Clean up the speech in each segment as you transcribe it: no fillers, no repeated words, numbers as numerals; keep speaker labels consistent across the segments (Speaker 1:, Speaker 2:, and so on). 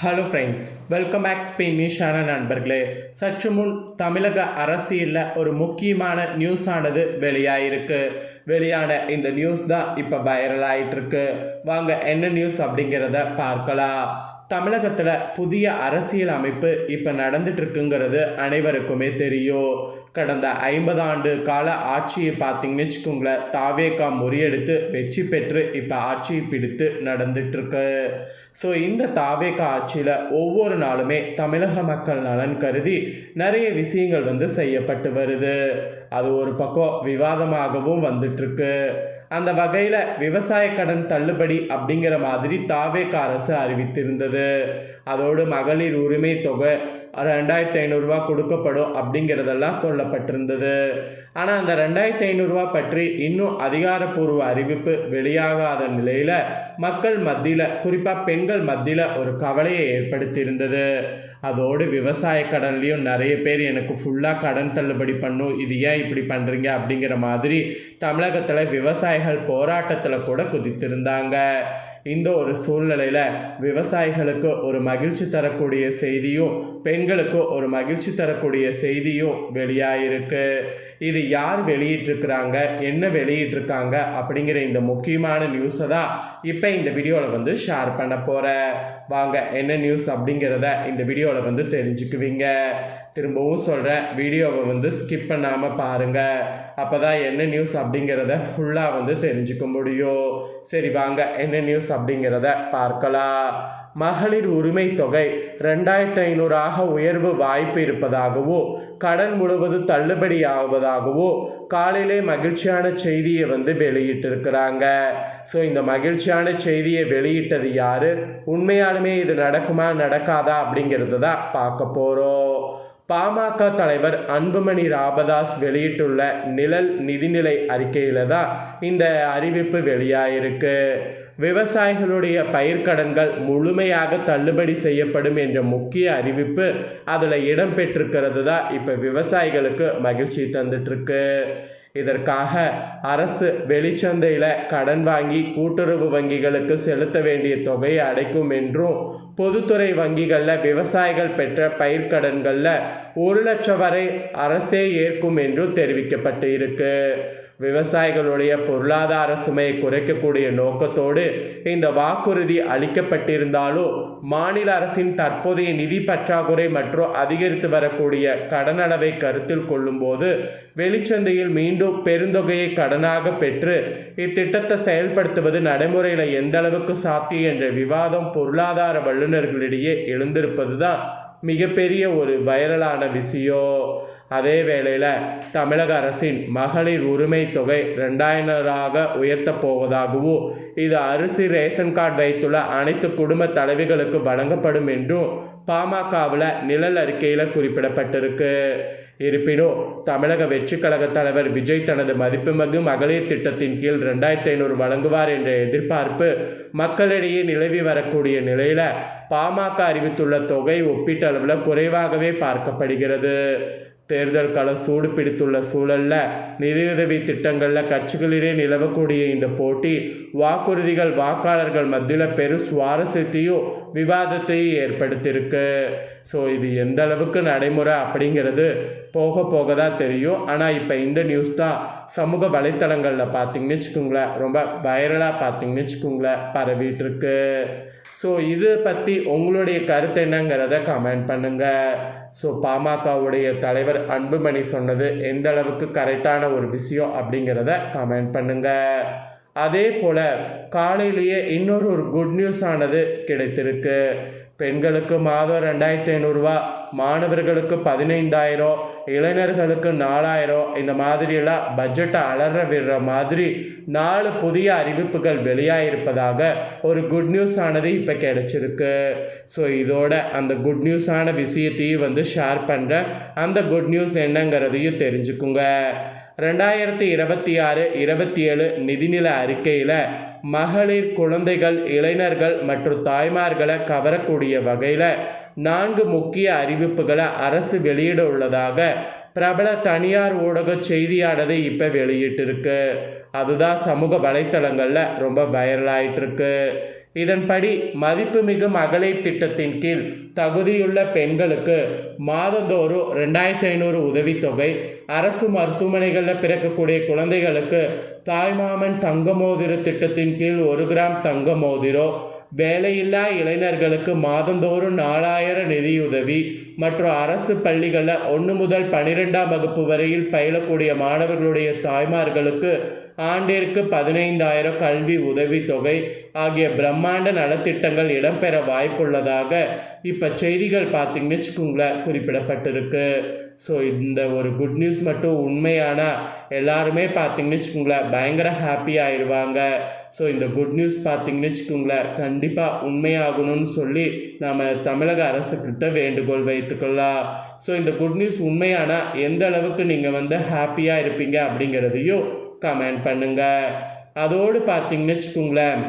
Speaker 1: Hello friends, welcome back Spain news channel நண்பர்களே. சற்று முன் தமிழக அரசியலில் ஒரு முக்கியமான நியூஸ் ஆனது வெளியான இந்த நியூஸ் தான் இப்போ வைரல் ஆகிட்டுருக்கு. வாங்க என்ன நியூஸ் அப்படிங்கிறத பார்க்கலாம். தமிழகத்தில் புதிய அரசியல் அமைப்பு இப்போ நடந்துட்டுருக்குங்கிறது அனைவருக்குமே தெரியும். கடந்த 50 ஆண்டு கால ஆட்சியை பார்த்தீங்கன்னு வச்சுக்கோங்களேன், தாவேகா முறியெடுத்து வெற்றி பெற்று இப்போ ஆட்சியை பிடித்து நடந்துட்டுருக்கு. ஸோ இந்த தாவேகா ஆட்சியில் ஒவ்வொரு நாளுமே தமிழக மக்கள் நலன் கருதி நிறைய விஷயங்கள் செய்யப்பட்டு வருது. அது ஒரு பக்கம் விவாதமாகவும் வந்துட்டுருக்கு. அந்த வகையில் விவசாய கடன் தள்ளுபடி அப்படிங்கிற மாதிரி தாவேகா அரசு அறிவித்திருந்தது. அதோடு மகளிர் உரிமை தொகை 2500 ரூபா கொடுக்கப்படும் அப்படிங்கிறதெல்லாம் சொல்லப்பட்டிருந்தது. ஆனால் அந்த 2500 ரூபா பற்றி இன்னும் அதிகாரப்பூர்வ அறிவிப்பு வெளியாகாத நிலையில் மக்கள் மத்தியில், குறிப்பாக பெண்கள் மத்தியில் ஒரு கவலையை ஏற்படுத்தியிருந்தது. அதோடு விவசாய கடன்லேயும் நிறைய பேர் எனக்கு ஃபுல்லாக கடன் தள்ளுபடி பண்ணும், இது ஏன் இப்படி பண்ணுறீங்க அப்படிங்கிற மாதிரி தமிழகத்தில் விவசாயிகள் போராட்டத்தில் கூட குதித்திருந்தாங்க. இந்த ஒரு சூழ்நிலையில் விவசாயிகளுக்கு ஒரு மகிழ்ச்சி தரக்கூடிய செய்தியும் பெண்களுக்கு ஒரு மகிழ்ச்சி தரக்கூடிய செய்தியும் வெளியாகிருக்கு. இது யார் வெளியிட்டிருக்கிறாங்க, என்ன வெளியிட்டிருக்காங்க அப்படிங்கிற இந்த முக்கியமான நியூஸை தான் இப்போ இந்த வீடியோவில் ஷேர் பண்ண போகிறேன். வாங்க என்ன நியூஸ் அப்படிங்கிறத இந்த வீடியோவில் தெரிஞ்சுக்குவீங்க. திரும்பவும் சொல்கிறேன், வீடியோவை ஸ்கிப் பண்ணாமல் பாருங்கள். அப்போ தான் என்ன நியூஸ் அப்படிங்கிறத ஃபுல்லாக தெரிஞ்சுக்க முடியும். சரி வாங்க என்ன நியூஸ் அப்படிங்கிறத பார்க்கலாம். மகளிர் உரிமை தொகை 2500 உயர்வு வாய்ப்பு இருப்பதாகவும் கடன் முழுவதும் தள்ளுபடி ஆகுவதாகவும் காலையிலே மகிழ்ச்சியான செய்தியை வெளியிட்டிருக்கிறாங்க. ஸோ இந்த மகிழ்ச்சியான செய்தியை வெளியிட்டது யார், உண்மையாலுமே இது நடக்குமா நடக்காதா அப்படிங்கிறது தான் பார்க்க போகிறோம். பாமக தலைவர் அன்புமணி ராமதாஸ் வெளியிட்டுள்ள நிழல் நிதிநிலை அறிக்கையில் தான் இந்த அறிவிப்பு வெளியாயிருக்கு. விவசாயிகளுடைய பயிர்க்கடன்கள் முழுமையாக தள்ளுபடி செய்யப்படும் என்ற முக்கிய அறிவிப்பு அதில் இடம்பெற்றிருக்கிறது தான் இப்போ விவசாயிகளுக்கு மகிழ்ச்சி தந்துட்டுருக்கு. இதற்காக அரசு வெளிச்சந்தையில் கடன் வாங்கி கூட்டுறவு வங்கிகளுக்கு செலுத்த வேண்டிய தொகையை அடைக்கும் என்றும், பொதுத்துறை வங்கிகளில் விவசாயிகள் பெற்ற பயிர்க்கடன்களில் 1 லட்சம் வரை அரசே ஏற்கும் என்றும் தெரிவிக்கப்பட்டு இருக்கு. விவசாயிகளுடைய பொருளாதார சுமையை குறைக்கக்கூடிய நோக்கத்தோடு இந்த வாக்குறுதி அளிக்கப்பட்டிருந்தாலும் மாநில அரசின் தற்போதைய நிதி பற்றாக்குறை மற்றும் அதிகரித்து வரக்கூடிய கடன் அளவை கருத்தில் கொள்ளும்போது வெளிச்சந்தையில் மீண்டும் பெருந்தொகையை கடனாக பெற்று இத்திட்டத்தை செயல்படுத்துவது நடைமுறையில் எந்த அளவுக்கு சாத்தியம் என்ற விவாதம் பொருளாதார வல்லுநர்களிடையே எழுந்திருப்பது தான் மிகப்பெரிய ஒரு வைரலான விஷயம். அதே வேளையில் தமிழக அரசின் மகளிர் உரிமை தொகை 2000 உயர்த்தப் போவதாகவும் இது அரிசி ரேஷன் கார்டு வைத்துள்ள அனைத்து குடும்ப தலைவிகளுக்கு வழங்கப்படும் என்றும் பாமகவில் நிழல் அறிக்கையில் குறிப்பிடப்பட்டிருக்கு. இருப்பினும் தமிழக வெற்றி கழக தலைவர் விஜய் தனது மதிப்புமிகு மகளிர் திட்டத்தின் கீழ் 2500 வழங்குவார் என்ற எதிர்பார்ப்பு மக்களிடையே நிலவி வரக்கூடிய நிலையில் பாமக அறிவித்துள்ள தொகை ஒப்பீட்டளவில் குறைவாகவே பார்க்கப்படுகிறது. தேர்தல் கள சூடு பிடித்துள்ள சூழலில் நிதியுதவி திட்டங்களில் கட்சிகளிடையே நிலவக்கூடிய இந்த போட்டி வாக்குறுதிகள் வாக்காளர்கள் மத்தியில் பெரும் சுவாரஸ்யத்தையும் விவாதத்தையும் ஏற்படுத்தியிருக்கு. ஸோ இது எந்த அளவுக்கு நடைமுறை அப்படிங்கிறது போக போக தான் தெரியும். ஆனால் இப்போ இந்த நியூஸ் தான் சமூக வலைத்தளங்களில் பார்த்தீங்கன்னு வச்சுக்கோங்களேன், ரொம்ப வைரலாக பார்த்தீங்கன்னு வச்சுக்கோங்களேன் பரவிட்டுருக்கு. ஸோ இதை பற்றி உங்களுடைய கருத்து என்னங்கிறத கமெண்ட் பண்ணுங்கள். ஸோ பாமகவுடைய தலைவர் அன்புமணி சொன்னது எந்த அளவுக்கு கரெக்டான ஒரு விஷயம் அப்படிங்கிறத கமெண்ட் பண்ணுங்கள். அதே போல் காலையிலேயே இன்னொரு குட் நியூஸ் ஆனது கிடைத்திருக்கு. பெண்களுக்கு மாதம் 2500 ரூபா, மாணவர்களுக்கு 15000, இளைஞர்களுக்கு 4000, இந்த மாதிரியெல்லாம் பட்ஜெட்டை விடுற மாதிரி 4 புதிய அறிவிப்புகள் வெளியாகிருப்பதாக ஒரு குட் நியூஸ் ஆனது இப்போ கிடைச்சிருக்கு. ஸோ இதோட அந்த குட் நியூஸான விஷயத்தையும் ஷேர் பண்ணுறேன். அந்த குட் நியூஸ் என்னங்கிறதையும் தெரிஞ்சுக்குங்க. 2026-27 நிதிநிலை அறிக்கையில் மகளிர், குழந்தைகள், இளைஞர்கள் மற்றும் தாய்மார்களை கவரக்கூடிய வகையில் 4 முக்கிய அறிவிப்புகளை அரசு வெளியிட உள்ளதாக பிரபல தனியார் ஊடக செய்தியானது இப்போ வெளியிட்டிருக்கு. அதுதான் சமூக வலைத்தளங்களில் ரொம்ப வைரலாயிட்டிருக்கு. இதன்படி மதிப்புமிகு மகளிர் திட்டத்தின் கீழ் தகுதியுள்ள பெண்களுக்கு மாதந்தோறும் 2500 உதவித்தொகை, அரசு மருத்துவமனைகளில் பிறக்கக்கூடிய குழந்தைகளுக்கு தாய்மாமன் தங்க மோதிர திட்டத்தின் கீழ் 1 கிராம் தங்க மோதிரம், வேலையில்லா இளைஞர்களுக்கு மாதந்தோறும் 4000 நிதியுதவி மற்றும் அரசு பள்ளிகளில் 1 முதல் 12ஆம் வகுப்பு வரையில் பயிலக்கூடிய மாணவர்களுடைய தாய்மார்களுக்கு ஆண்டிற்கு 15,000 கல்வி உதவித்தொகை ஆகிய பிரம்மாண்ட நலத்திட்டங்கள் இடம்பெற வாய்ப்புள்ளதாக இப்போ செய்திகள் பார்த்தீங்கன்னு வச்சுக்கோங்களேன் குறிப்பிடப்பட்டிருக்கு. ஸோ இந்த ஒரு குட் நியூஸ் மட்டும் உண்மையானா எல்லாருமே பார்த்தீங்கன்னு வச்சுக்கோங்களேன் பயங்கர ஹாப்பி ஆயிடுவாங்க. ஸோ இந்த குட் நியூஸ் பார்த்தீங்கன்னு வச்சுக்கோங்களேன் கண்டிப்பாக உண்மையாகணும்னு சொல்லி நம்ம தமிழக அரசுக்கிட்ட வேண்டுகோள் வைத்துக்கலாம். ஸோ இந்த குட் நியூஸ் உண்மையானா எந்த அளவுக்கு நீங்கள் ஹாப்பியாக இருப்பீங்க அப்படிங்கிறதையும் கமெண்ட் பண்ணுங்க. அதோடு பார்த்தீங்கன்னு வச்சுக்கோங்களேன்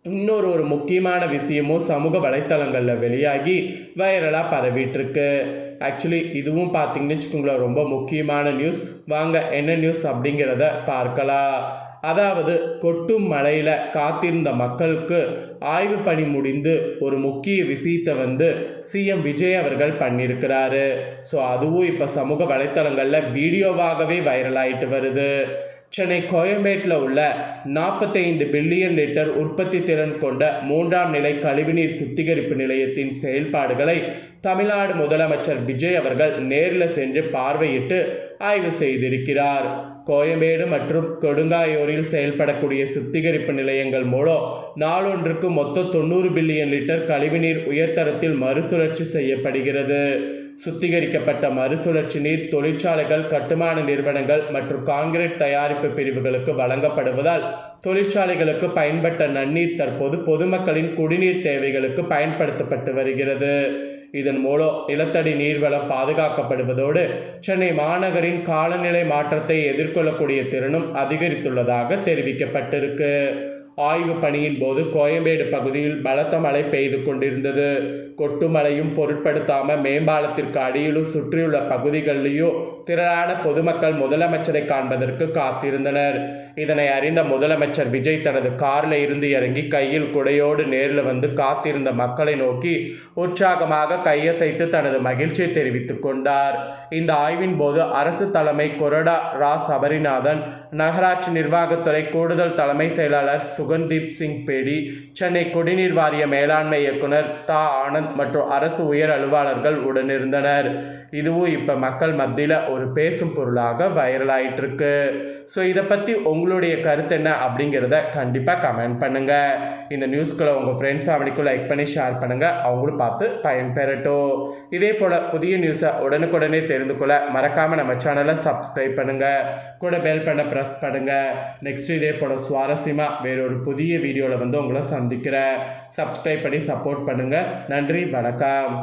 Speaker 1: இன்னொரு முக்கியமான விஷயமும் சமூக வலைத்தளங்களில் வெளியாகி வைரலாக பரவிட்டுருக்கு. ஆக்சுவலி இதுவும் பார்த்தீங்கன்னு வச்சுக்கோங்களேன் ரொம்ப முக்கியமான நியூஸ். வாங்க என்ன நியூஸ் அப்படிங்கிறத பார்க்கலாம். அதாவது கொட்டும் மழையில் காத்திருந்த மக்களுக்கு ஆய்வு பணி முடிந்து ஒரு முக்கிய விஷயத்தை சிஎம் விஜய் அவர்கள் பண்ணியிருக்கிறாரு. ஸோ அதுவும் இப்போ சமூக வலைத்தளங்களில் வீடியோவாகவே வைரலாகிட்டு வருது. சென்னை கோயம்பேட்டில் உள்ள 45 பில்லியன் லிட்டர் உற்பத்தி திறன் கொண்ட 3ஆம் நிலை கழிவுநீர் சுத்திகரிப்பு நிலையத்தின் செயல்பாடுகளை தமிழ்நாடு முதலமைச்சர் விஜய் அவர்கள் நேரில் சென்று பார்வையிட்டு ஆய்வு செய்திருக்கிறார். கோயம்பேடு மற்றும் கொடுங்காயூரில் செயல்படக்கூடிய சுத்திகரிப்பு நிலையங்கள் மூலம் நாளொன்றுக்கு மொத்தம் 90 பில்லியன் லிட்டர் கழிவுநீர் உயர்தரத்தில் மறுசுழற்சி செய்யப்படுகிறது. சுத்திகரிக்கப்பட்ட மறுசுழற்சி நீர் தொழிற்சாலைகள், கட்டுமான நிறுவனங்கள் மற்றும் கான்கிரீட் தயாரிப்பு பிரிவுகளுக்கு வழங்கப்படுவதால் தொழிற்சாலைகளுக்கு பயன்பட்ட நன்னீர் தற்போது பொதுமக்களின் குடிநீர் தேவைகளுக்கு பயன்படுத்தப்பட்டு வருகிறது. இதன் மூலம் நிலத்தடி நீர்வளம் பாதுகாக்கப்படுவதோடு சென்னை மாநகரின் காலநிலை மாற்றத்தை எதிர்கொள்ளக்கூடிய திறனும் அதிகரித்துள்ளதாக தெரிவிக்கப்பட்டிருக்கு. ஆய்வு பணியின் போது கோயம்பேடு பகுதியில் பலத்த மழை பெய்து கொண்டிருந்தது. கொட்டுமழையும் பொருட்படுத்தாமல் மேம்பாலத்திற்கு அடியிலும் சுற்றியுள்ள பகுதிகளிலேயும் திரளான பொதுமக்கள் முதலமைச்சரை காண்பதற்கு காத்திருந்தனர். இதனை அறிந்த முதலமைச்சர் விஜய் தனது காரில் இருந்து இறங்கி கையில் குடையோடு நேரில் காத்திருந்த மக்களை நோக்கி உற்சாகமாக கையசைத்து தனது மகிழ்ச்சியை தெரிவித்துக் கொண்டார். இந்த ஆய்வின் போது அரசு தலைமை கொறடா ரா சபரிநாதன், நகராட்சி நிர்வாகத்துறை கூடுதல் தலைமை செயலாளர் சுகன்தீப் சிங் பேடி, சென்னை குடிநீர் வாரிய மேலாண்மை இயக்குனர் தா ஆனந்த் மற்றும் அரசு உயர் அலுவலர்கள் உடனிருந்தனர். இதுவும் இப்போ மக்கள் மத்தியில் ஒரு பேசும் பொருளாக வைரலாயிட்டு இருக்கு. ஸோ இதை பற்றி உங்களுடைய கருத்து என்ன அப்படிங்கிறத கண்டிப்பாக கமெண்ட் பண்ணுங்கள். இந்த நியூஸ்களை உங்கள் ஃப்ரெண்ட்ஸ் ஃபேமிலிக்கும் லைக் பண்ணி ஷேர் பண்ணுங்கள், அவங்களும் பார்த்து பயன்பெறட்டும். இதே போல் புதிய நியூஸை உடனுக்குடனே தெரிந்து கொள்ள மறக்காமல் நம்ம சேனலை சப்ஸ்கிரைப் பண்ணுங்கள், கூட பெல் பண்ண ப்ரெஸ் பண்ணுங்கள். நெக்ஸ்ட் இதே போல் சுவாரஸ்யமாக வேறொரு புதிய வீடியோவில் உங்களை சந்திக்கிறேன். சப்ஸ்கிரைப் பண்ணி சப்போர்ட் பண்ணுங்கள். நன்றி, வணக்கம்.